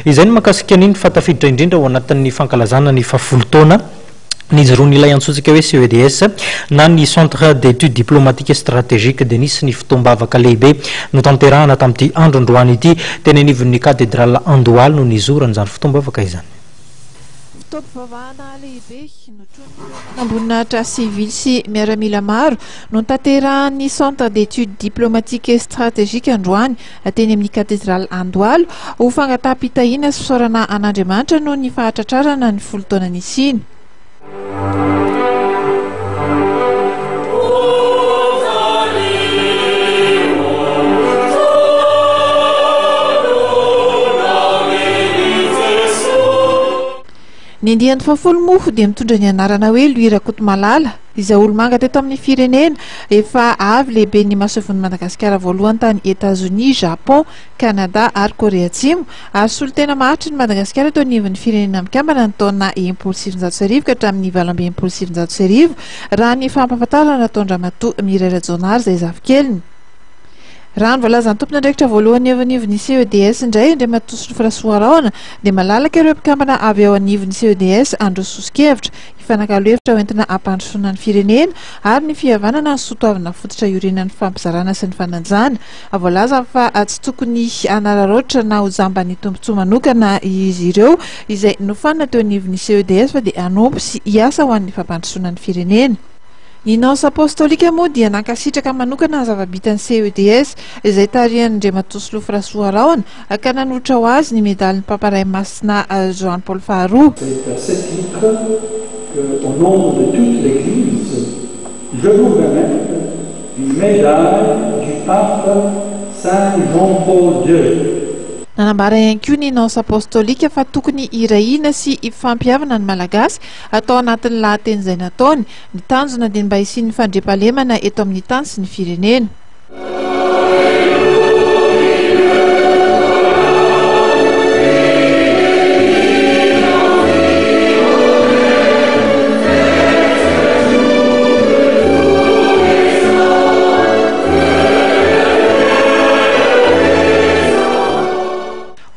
izay ny makasika an'iny fatafiditra indrindra ao anatin'ny fankalazana ny fahafolotona nijoroany ilay antsotsika hoe CEDS na ny centre d'études diplomatiques et stratégiques de Nice ny fitombavaka lehibe no tanterahana tamin'ity andro androany ity teny anivon'ny cathédrale Andohalo no nizorany izany fitombavaka izany. Fitaovana lehibe amboninatratra civil sy miaramila maro no tanterahan'ny centre d'études diplomatiques et stratégiques androany teny amin'ny cathédrale Andohalo ho fangataham-pitahina sy fisaorana an'Andriamanitra no ny fahatratrarana ny folo-taona nisiny. Ny andian'ny fahafolo moa dia mitondra ny anarana hoe Louis Kotomalala izay olo-manga teto amin'ny firenena efa avy lehibe ny masovon'i Madagasikara voalohany tany États-Unis, Japon, Canada ary Korea Atsimo ary solotena maharitra ny Madagasikara teo anivon'ny firenena mikambana ny taona 1700 ka hatramin'ny 1700 raha ny fampahafantarana nataon'ny Ramatoa Mireille Rajaonary izay zafikeliny. Raha ny voalazan'ny tompon'andraikitra voalohany eo anivon'ny CEDS indray Andriamatoa Sofra Soaraona dia malalaka ireo mpikambana avy ao anivon'ny CEDS andrososikevitra hifanakalo-hevitra hoentina hampandrosoana ny firenena ary ny fihavanana ny soatoavana fototra iorenan'ny fampizarana sy ny fananjana. Voalaza fa tsy tokony hanararaotra na ho jamba ny tombontsoa manokana izy ireo izay nofanina teo anivon'ny CEDS fa dia hanompo sy hiasa ho an'ny fampandrosoana ny firenena. Ny nonce apostolika moa dia nankasitraka manokana zava-bitan'ny CEDS izay tarihan'Andriamatoa Sofra Soaraona ka nanotra ho azy ny medalin'ny Paparay Masina Joan Paul Faharoa. C'est à ce titre qu'au nom de toute l'Église, je vous remets une médaille du pape Saint Jean Paul II. Nanambara ihany koa ny nonce apostolika fa tokony irahina sy ifampiavana ny malagasy atao anatin'ny lahateny izay nataony ny tanjona dia mba hisian'ny fandriampahalemana eto amin'ny tany sy ny firenena.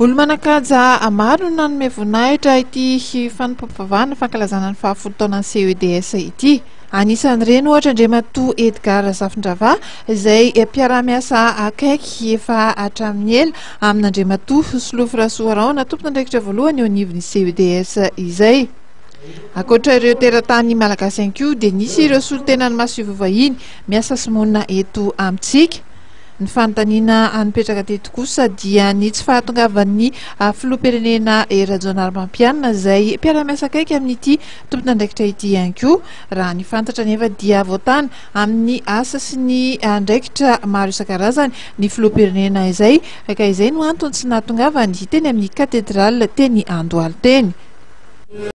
Olo-manakaja maro no nanome voninahitra ity fanompam-pivavahana fankalazana ny fahafolo taonan'ny CEDS ity. Anisan'ireny ohatra Andriamatoa Edgar Zafindrava izay mpiara-miasa akaiky efa hatramin'ny ela amin'Andriamatoa Sofra Soaraona tompon'andraikitra voalohany eo anivon'ny CEDS izay. Ankoatra ireo teratany malagasy ihany koa dia nisy ireo solotenany maso vahiny miasa sy monina eto amintsika. Ny fanontaniana anipetraka teto kosa dia ny tsy fahatongavan'ny filoham-pirenena Rajaonary Mampianina izay mpiara-miasa akaiky amin'ity tompon'andraikitra ity ihany koa. Raha ny fantatra nefa dia voatana amin'ny asa sy ny andraikitra maro isan-karazany ny filoham-pirenena izay ka izay no antony tsy nahatongavany teny amin'ny cathédrale teny Andohalo teny.